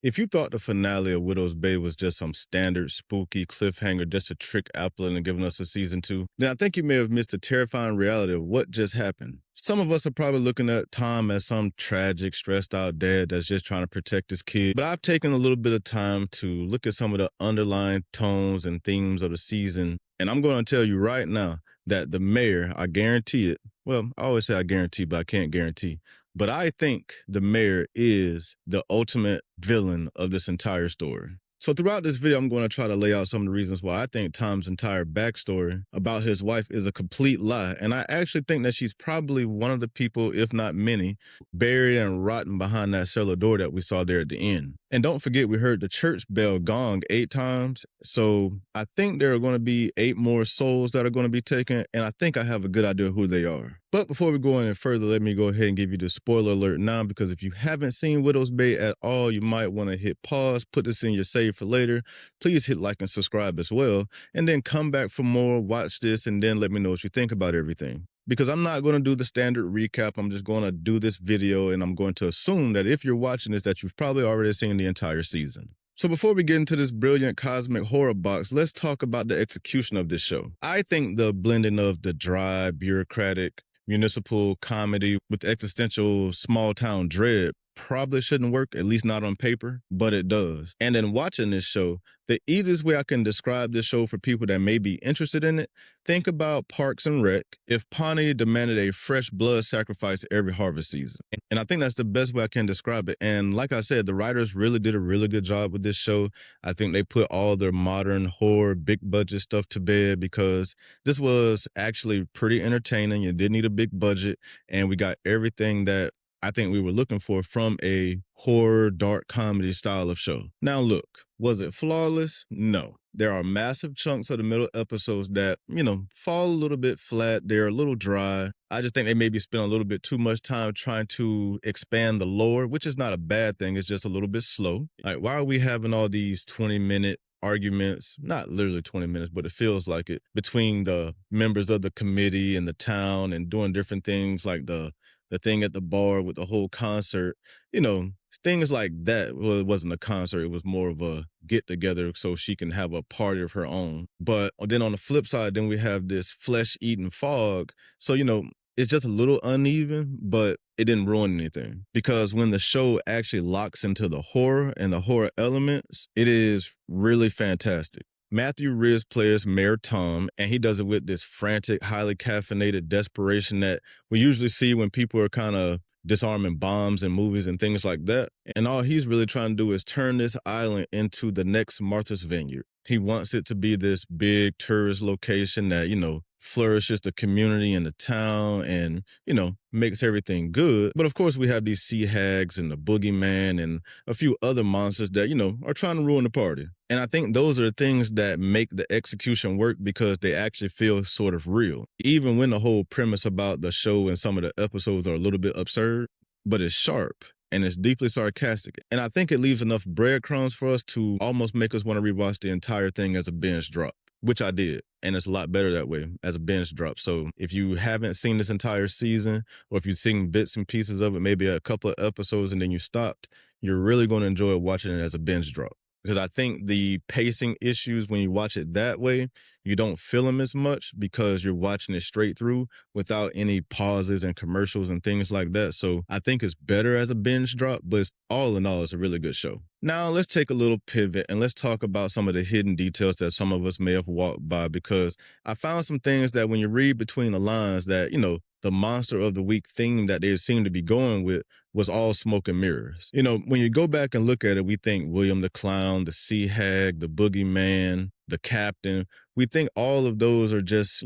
If you thought the finale of Widow's Bay was just some standard spooky cliffhanger just to trick Apple into giving us a season two, then I think you may have missed the terrifying reality of what just happened. Some of us are probably looking at Tom as some tragic, stressed out dad that's just trying to protect his kid. But I've taken a little bit of time to look at some of the underlying tones and themes of the season. And I'm going to tell you right now that the mayor, I guarantee it. Well, I always say I guarantee, but I can't guarantee. But I think the mayor is the ultimate villain of this entire story. So throughout this video, I'm going to try to lay out some of the reasons why I think Tom's entire backstory about his wife is a complete lie. And I actually think that she's probably one of the people, if not many, buried and rotten behind that cellar door that we saw there at the end. And don't forget, we heard the church bell gong 8 times. So I think there are going to be 8 more souls that are going to be taken. And I think I have a good idea who they are. But before we go any further, let me go ahead and give you the spoiler alert now, because if you haven't seen Widow's Bay at all, you might want to hit pause, put this in your save for later. Please hit like and subscribe as well. And then come back for more, watch this, and then let me know what you think about everything. Because I'm not going to do the standard recap. I'm just going to do this video, and I'm going to assume that if you're watching this, that you've probably already seen the entire season. So before we get into this brilliant cosmic horror box, let's talk about the execution of this show. I think the blending of the dry, bureaucratic, municipal comedy with existential small town dread probably shouldn't work, at least not on paper, but it does. And in watching this show, the easiest way I can describe this show for people that may be interested in it, think about Parks and Rec if Pawnee demanded a fresh blood sacrifice every harvest season. And I think that's the best way I can describe it. And like I said, the writers really did a really good job with this show. I think they put all their modern horror, big budget stuff to bed, because this was actually pretty entertaining. You did need a big budget, and we got everything that I think we were looking for from a horror, dark comedy style of show. Now look, was it flawless? No. There are massive chunks of the middle episodes that, fall a little bit flat. They're a little dry. I just think they maybe spent a little bit too much time trying to expand the lore, which is not a bad thing. It's just a little bit slow. Like, why are we having all these 20-minute arguments, not literally 20 minutes, but it feels like it, between the members of the committee and the town, and doing different things like the thing at the bar with the whole concert, things like that. Well, it wasn't a concert. It was more of a get together so she can have a party of her own. But then on the flip side, then we have this flesh eating fog. So, it's just a little uneven, but it didn't ruin anything, because when the show actually locks into the horror and the horror elements, it is really fantastic. Matthew Rhys plays Mayor Tom, and he does it with this frantic, highly caffeinated desperation that we usually see when people are kind of disarming bombs in movies and things like that. And all he's really trying to do is turn this island into the next Martha's Vineyard. He wants it to be this big tourist location that, flourishes the community and the town and, makes everything good. But of course, we have these sea hags and the boogeyman and a few other monsters that, are trying to ruin the party. And I think those are the things that make the execution work, because they actually feel sort of real. Even when the whole premise about the show and some of the episodes are a little bit absurd, but it's sharp and it's deeply sarcastic. And I think it leaves enough breadcrumbs for us to almost make us want to rewatch the entire thing as a binge drop, which I did. And it's a lot better that way, as a binge drop. So if you haven't seen this entire season, or if you've seen bits and pieces of it, maybe a couple of episodes and then you stopped, you're really going to enjoy watching it as a binge drop. Because I think the pacing issues, when you watch it that way, you don't feel them as much, because you're watching it straight through without any pauses and commercials and things like that. So I think it's better as a binge drop, but all in all, it's a really good show. Now let's take a little pivot and let's talk about some of the hidden details that some of us may have walked by, because I found some things that when you read between the lines that, the monster of the week theme that they seem to be going with was all smoke and mirrors. When you go back and look at it, we think William the Clown, the Sea Hag, the Boogeyman, the Captain. We think all of those are just,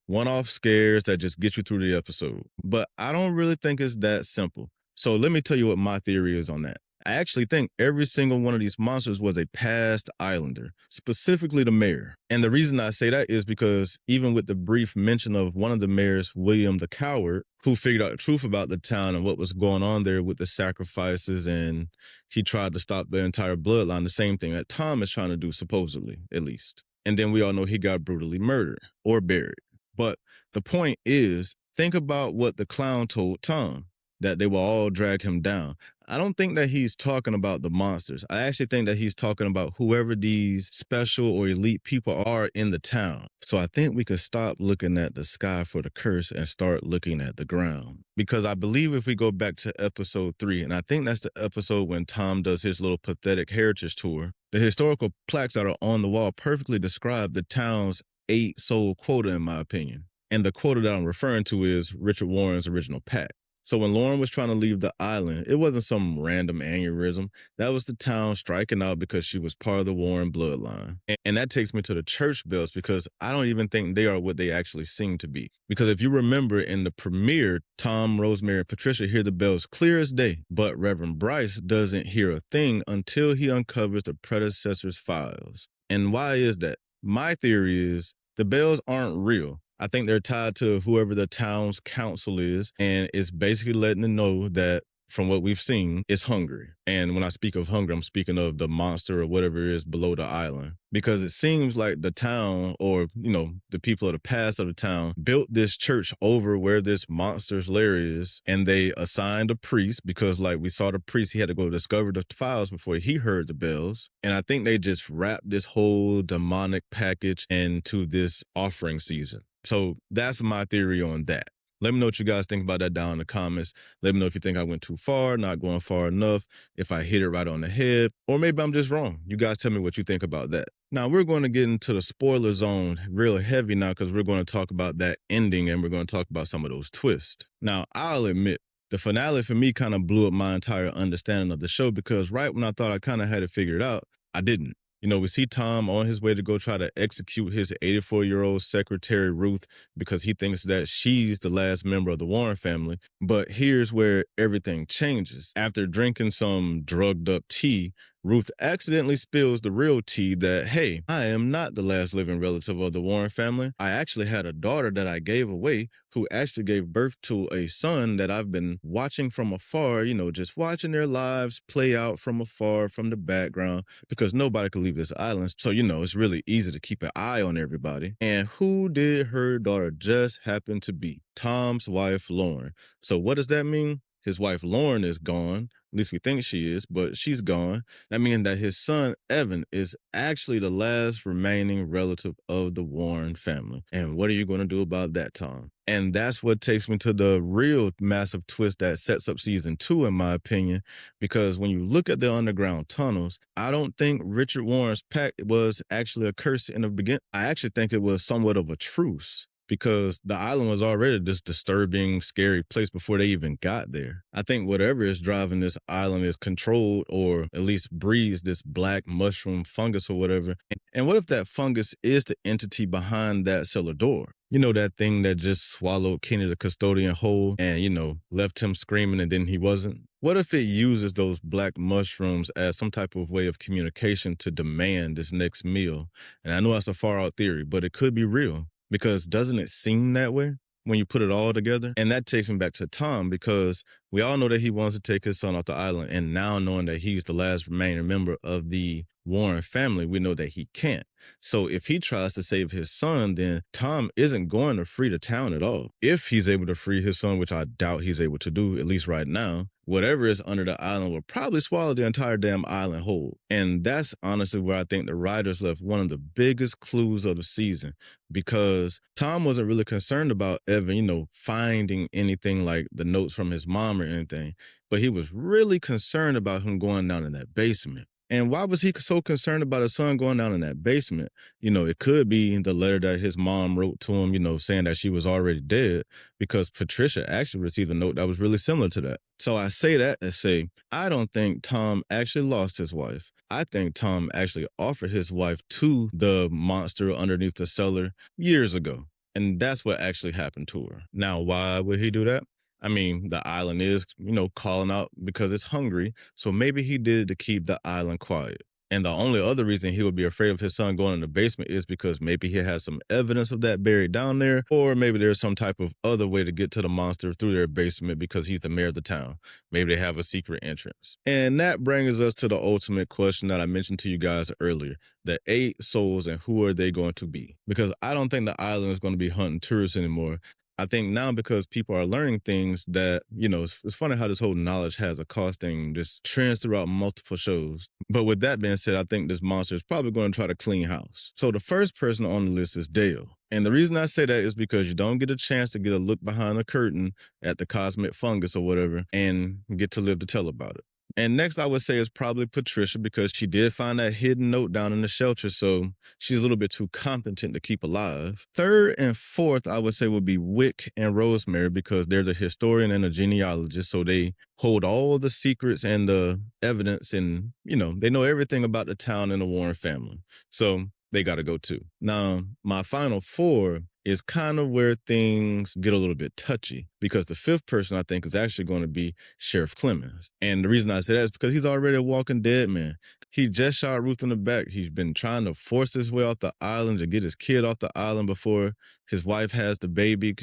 one-off scares that just get you through the episode. But I don't really think it's that simple. So let me tell you what my theory is on that. I actually think every single one of these monsters was a past islander, specifically the mayor. And the reason I say that is because even with the brief mention of one of the mayors, William the Coward, who figured out the truth about the town and what was going on there with the sacrifices, and he tried to stop the entire bloodline, the same thing that Tom is trying to do, supposedly, at least. And then we all know he got brutally murdered or buried. But the point is, think about what the clown told Tom. that they will all drag him down. I don't think that he's talking about the monsters. I actually think that he's talking about whoever these special or elite people are in the town. So I think we could stop looking at the sky for the curse and start looking at the ground. Because I believe if we go back to episode 3, and I think that's the episode when Tom does his little pathetic heritage tour, the historical plaques that are on the wall perfectly describe the town's 8-soul quota, in my opinion. And the quota that I'm referring to is Richard Warren's original pact. So when Lauren was trying to leave the island, it wasn't some random aneurysm. That was the town striking out because she was part of the Warren bloodline. And that takes me to the church bells, because I don't even think they are what they actually seem to be. Because if you remember in the premiere, Tom, Rosemary, and Patricia hear the bells clear as day, but Reverend Bryce doesn't hear a thing until he uncovers the predecessor's files. And why is that? My theory is the bells aren't real. I think they're tied to whoever the town's council is, and it's basically letting them know that, from what we've seen, it's hungry. And when I speak of hunger, I'm speaking of the monster or whatever is below the island. Because it seems like the town, or, the people of the past of the town, built this church over where this monster's lair is, and they assigned a priest, because like we saw the priest, he had to go discover the files before he heard the bells. And I think they just wrapped this whole demonic package into this offering season. So that's my theory on that. Let me know what you guys think about that down in the comments. Let me know if you think I went too far, not going far enough, if I hit it right on the head, or maybe I'm just wrong. You guys tell me what you think about that. Now, we're going to get into the spoiler zone real heavy now, because we're going to talk about that ending, and we're going to talk about some of those twists. Now, I'll admit, the finale for me kind of blew up my entire understanding of the show, because right when I thought I kind of had it figured out, I didn't. We see Tom on his way to go try to execute his 84-year-old secretary, Ruth, because he thinks that she's the last member of the Warren family. But here's where everything changes. After drinking some drugged up tea, Ruth accidentally spills the real tea that, hey, I am not the last living relative of the Warren family. I actually had a daughter that I gave away who actually gave birth to a son that I've been watching from afar, just watching their lives play out from afar, from the background, because nobody could leave this island. So, it's really easy to keep an eye on everybody. And who did her daughter just happen to be? Tom's wife, Lauren. So what does that mean? His wife, Lauren, is gone. At least we think she is, but she's gone. That means that his son, Evan, is actually the last remaining relative of the Warren family. And what are you going to do about that, Tom? And that's what takes me to the real massive twist that sets up season 2, in my opinion, because when you look at the underground tunnels, I don't think Richard Warren's pact was actually a curse in the beginning. I actually think it was somewhat of a truce, because the island was already this disturbing, scary place before they even got there. I think whatever is driving this island is controlled, or at least breeds, this black mushroom fungus or whatever. And what if that fungus is the entity behind that cellar door? That thing that just swallowed Kenny the custodian whole and, left him screaming and then he wasn't? What if it uses those black mushrooms as some type of way of communication to demand this next meal? And I know that's a far out theory, but it could be real. Because doesn't it seem that way when you put it all together? And that takes me back to Tom, because we all know that he wants to take his son off the island. And now, knowing that he's the last remaining member of the Warren family, we know that he can't. So if he tries to save his son, then Tom isn't going to free the town at all. If he's able to free his son, which I doubt he's able to do, at least right now, whatever is under the island will probably swallow the entire damn island whole. And that's honestly where I think the writers left one of the biggest clues of the season, because Tom wasn't really concerned about Evan, finding anything like the notes from his mom or anything, but he was really concerned about him going down in that basement. And why was he so concerned about his son going down in that basement? It could be the letter that his mom wrote to him, saying that she was already dead, because Patricia actually received a note that was really similar to that. So I say that to say, I don't think Tom actually lost his wife. I think Tom actually offered his wife to the monster underneath the cellar years ago. And that's what actually happened to her. Now, why would he do that? I mean, the island is, calling out because it's hungry. So maybe he did it to keep the island quiet. And the only other reason he would be afraid of his son going in the basement is because maybe he has some evidence of that buried down there, or maybe there's some type of other way to get to the monster through their basement because he's the mayor of the town. Maybe they have a secret entrance. And that brings us to the ultimate question that I mentioned to you guys earlier, the 8 souls and who are they going to be? Because I don't think the island is going to be hunting tourists anymore. I think now because people are learning things that, it's funny how this whole knowledge has a cost thing just trends throughout multiple shows. But with that being said, I think this monster is probably going to try to clean house. So the first person on the list is Dale. And the reason I say that is because you don't get a chance to get a look behind the curtain at the cosmic fungus or whatever and get to live to tell about it. And next, I would say is probably Patricia because she did find that hidden note down in the shelter, so she's a little bit too competent to keep alive. Third and fourth, I would say would be Wick and Rosemary because they're the historian and a genealogist, so they hold all the secrets and the evidence, and they know everything about the town and the Warren family. So they got to go too. Now, my final four is kind of where things get a little bit touchy because the fifth person I think is actually going to be Sheriff Clemens. And the reason I say that is because he's already a walking dead man. He just shot Ruth in the back. He's been trying to force his way off the island to get his kid off the island before his wife has the baby.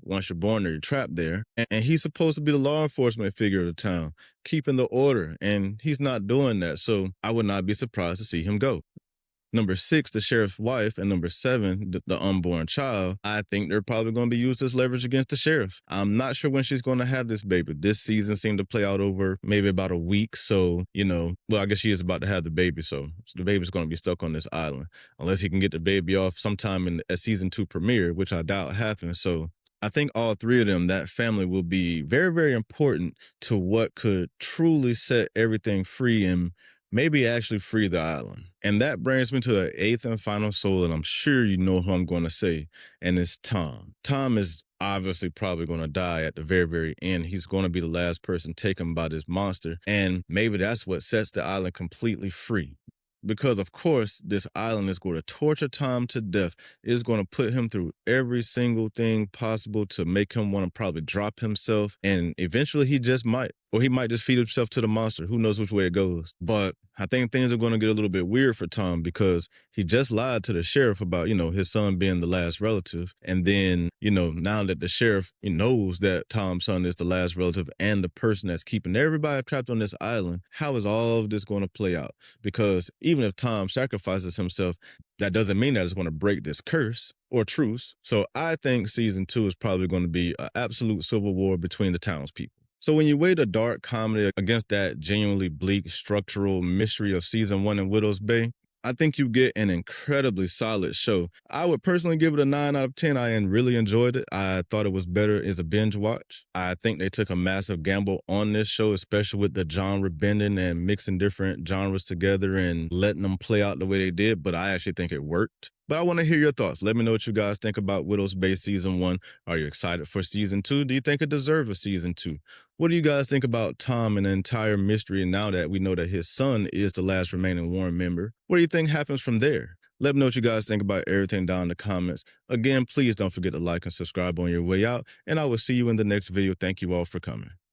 Once you're born there, you're trapped there. And he's supposed to be the law enforcement figure of the town, keeping the order. And he's not doing that. So I would not be surprised to see him go. Number 6, the sheriff's wife, and number 7, the unborn child, I think they're probably going to be used as leverage against the sheriff. I'm not sure when she's going to have this baby. This season seemed to play out over maybe about a week. So, I guess she is about to have the baby. So the baby's going to be stuck on this island unless he can get the baby off sometime in a season 2 premiere, which I doubt happens. So I think all three of them, that family will be very, very important to what could truly set everything free and maybe actually free the island. And that brings me to the 8th and final soul, and I'm sure you know who I'm going to say, and it's Tom. Tom is obviously probably going to die at the very, very end. He's going to be the last person taken by this monster, and maybe that's what sets the island completely free. Because, of course, this island is going to torture Tom to death. It's going to put him through every single thing possible to make him want to probably drop himself. And eventually he just might. Or he might just feed himself to the monster. Who knows which way it goes. But I think things are going to get a little bit weird for Tom because he just lied to the sheriff about, his son being the last relative. And then, now that the sheriff knows that Tom's son is the last relative and the person that's keeping everybody trapped on this island, how is all of this going to play out? Because even if Tom sacrifices himself, that doesn't mean that it's going to break this curse or truce. So I think season 2 is probably going to be an absolute civil war between the townspeople. So when you weigh the dark comedy against that genuinely bleak structural mystery of season 1 in Widow's Bay, I think you get an incredibly solid show. I would personally give it a 9 out of 10. I really enjoyed it. I thought it was better as a binge watch. I think they took a massive gamble on this show, especially with the genre bending and mixing different genres together and letting them play out the way they did, but I actually think it worked. But I want to hear your thoughts. Let me know what you guys think about Widow's Bay Season 1. Are you excited for Season 2? Do you think it deserves a Season 2? What do you guys think about Tom and the entire mystery now that we know that his son is the last remaining Warren member? What do you think happens from there? Let me know what you guys think about everything down in the comments. Again, please don't forget to like and subscribe on your way out, and I will see you in the next video. Thank you all for coming.